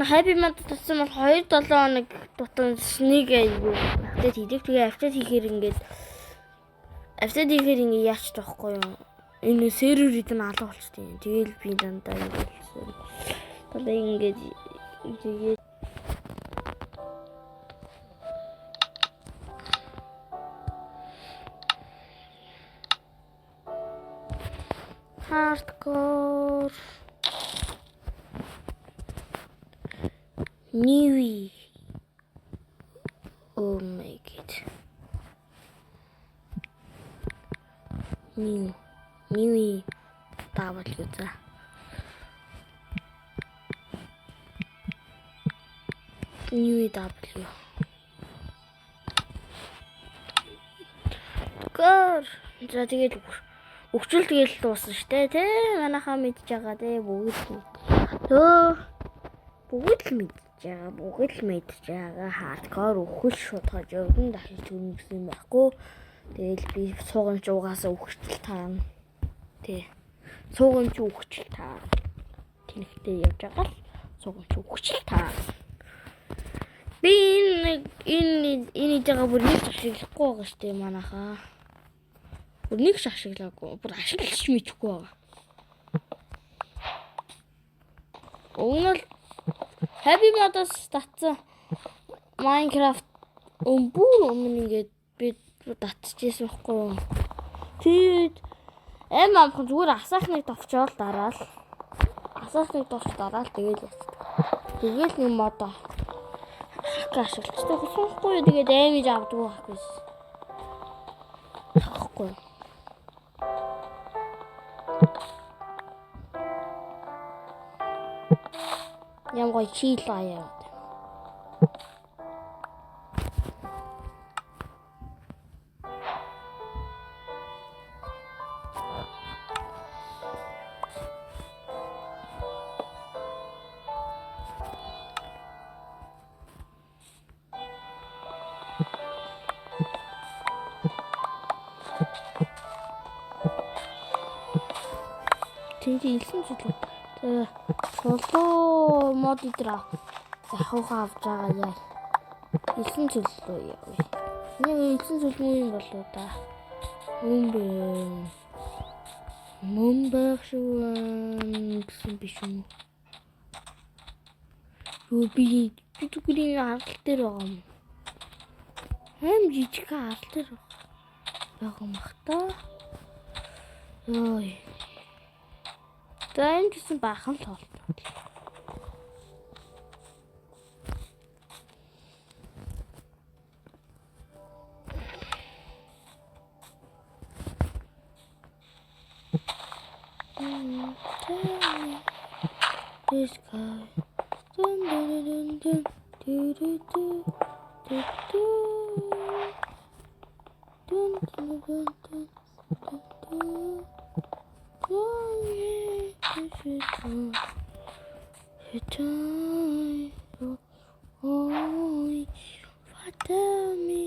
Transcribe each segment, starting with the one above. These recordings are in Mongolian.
Happy Month татсан бол 2-7 хоног дутаж нэг айгүй апдейт хийдэг. Тэгээ апдейт хийхээр ингээд яач тахгүй юу? Энэ серверүүд нь алга болчихсон. Тэгэл би дандаа ингээд тэгээд hardcore New. Oh my god. New. Давал юу за. New W. Гэр. За тэгээд өгчл тэгэл дуусна штэ тий. Манайхаа мэдж байгаа тий бүгд л мэдж байгаа. Хардкор өхөл шутгаж өвдөн дахиж төрнөсөн юм байхгүй. Тэгэл би суугамч угаасаа өгчл таана. Тий. Суугамч өгчл таана. Тэнхтэй явж байгаа л суугамч өгчл таана. Би энэ жагаа бүр нэг ашиглахгүй байгаа штэ манайхаа. Бүр нэг ашиглаагүй. Бүр ашиглаж мэдхгүй байгаа. Өгнөл Happy Month татсан Minecraft бүр өмнөгээд би татчихсан байхгүй. Тэгээд амхан зүгээр асаахныг товчоол дараал. Тэгээд нэг мод ашиглаж тохиолгүй. Тэгээд damage авдаг байхгүй. Тахгүй. Ямар чийлаа яа. Тэнцээ илсэн ч үү. Солоо мод идраа. Хавхаа авч байгаа яа. Илсэн зүйл яа. Нэг илсэн зүйл юм болоо да. Мөн гэсэн биш юм. Би түгний арал дээр байгаа юм. Жижиг арал дээр байгаа юм хата. Ой. Тань гэсэн бахан тоол. This guy. Dun dun dun dun do do do do do. Dun dun dun dun dun dun. Oh yeah, this is the time. Oh, Father me.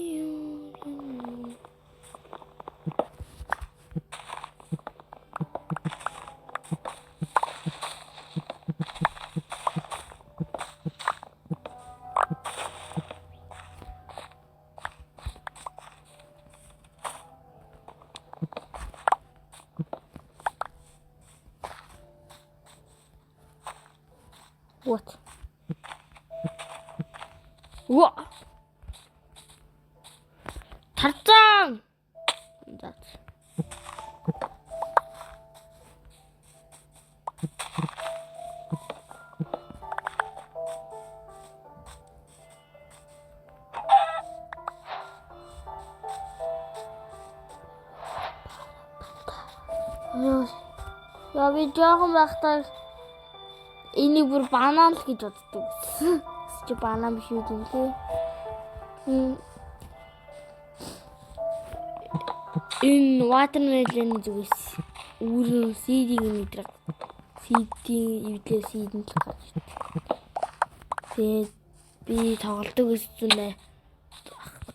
What? What? Tarzan! That's Ja, wir jochen nach энийг бүр банан л гэж боддог. Чи банан биш үү гэнэ. Энэ watermelon зүгээс үүрэн seed-ийг мэдрэг. Seed-ийн эвдлээ seed-ийн л гарч. Тэгээд би тоглодог гэсэн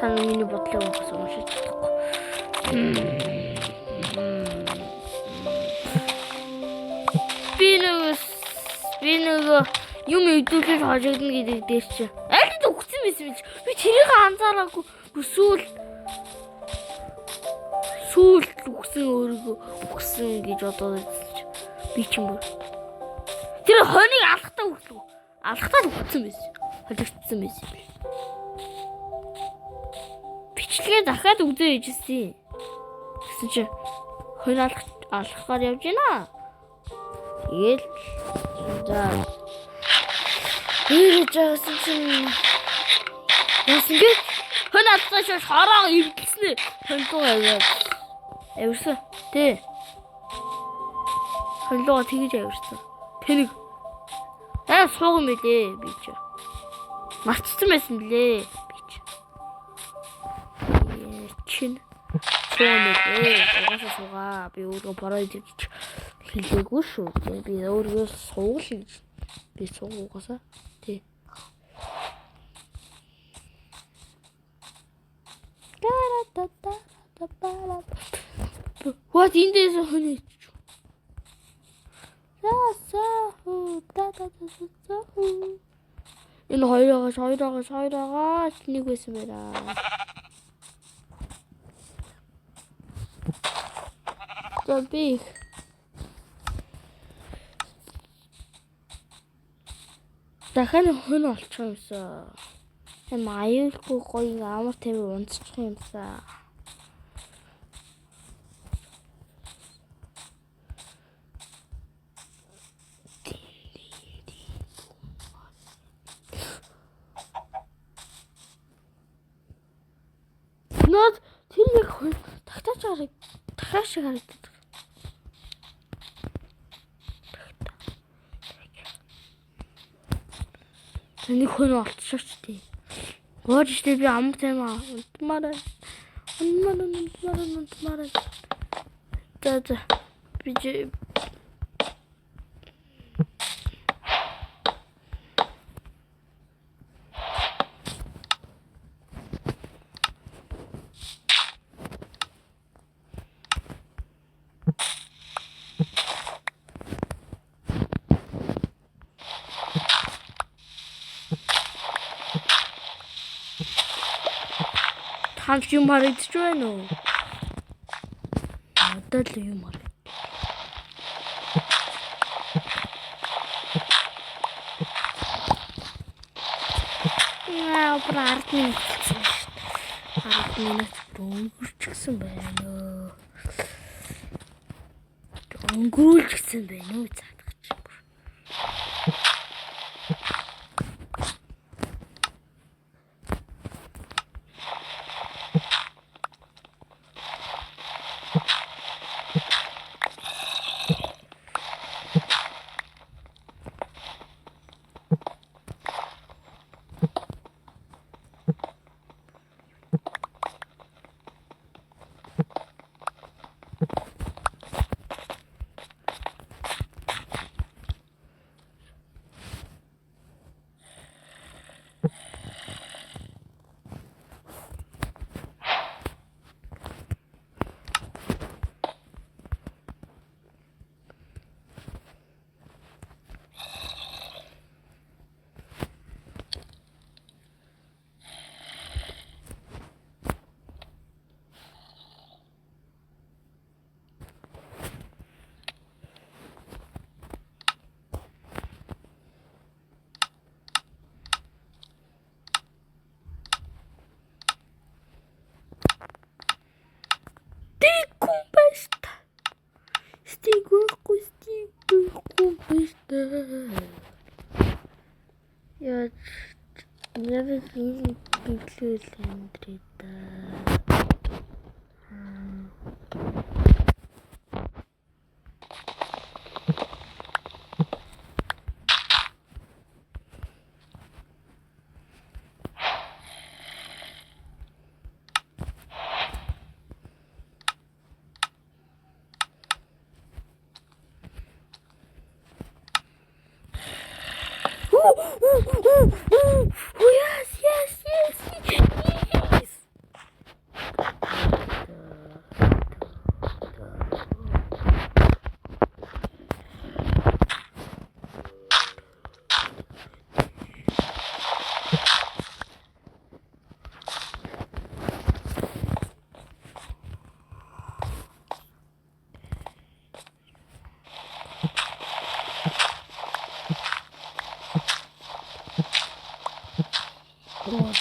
Та миний бодлыг угсаа уншиж чадахгүй. Би нэг юм өвдүүлж хожигдно гэдэг дээр чи. Аль хэд өгсөн байсан бэ? Би тэрийг анзаараагүй. Сүүл өгсөн өөрийгөө өгсөн гэж бодоод байсан. Би ч юм бол тэр хоныг алхтаа өгсөн. Алхтаа өгсөн байсан. Хожигдсан байсан. Бичлэгээ дахиад үзээ хийжсэн. Гэсэн чи хонь алхахаар явж байна. Тэгэл за ирэж байсан чинь яасан бэ? Хонь алхаж шороог ивдэлсэн. Хонь руу аваад авирсан. Тэ. Хонь руу тэгж авирсан. Тэнийг сууг юм билээ би ч. Мартсан байсан билээ би ч. Чин чонээ угаасаа суугаа. Би өөрөө парад гэж хэлээгүй шүү. Би өөрөө суул гэж. Би суугасаа. Тэ. What in this honey? Энэ хоёроо нэг байсан байна. За би дахин хүн олчих юмсан. Эм аюулгүй гоё амар тайван унцчих юмсан. Наад тэр яг хүн дахиад шиг харагдаад. Нэг хүн олчихч тий. Гооч штэ би ам тайма унтмаар. За би Ханч юм харагдаж байна уу? Одоо л юм харагдав. Ард минут өнгөрчихсэн байна уу? Өнгөрүүлчихсэн байна уу? Я не библиотека Андреда. Yes.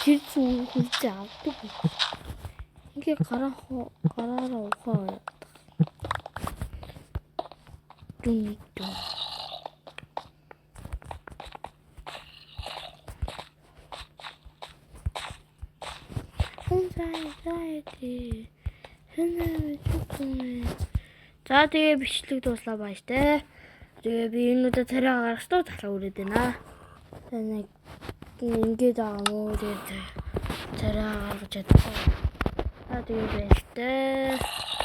тэр зүйл хүлцээ авдаг. Ингээ гараараа ухаа. Дүн. За тэгээ бичлэг дуслаа байж тээ. Тэгээ би энэ удаа царай гаргахтаа залуу өрөөд байна. Тэгээ нэг ингээд байгаа мó тэгээ царай гаргаж чадсан. За тэгээ байж тээ.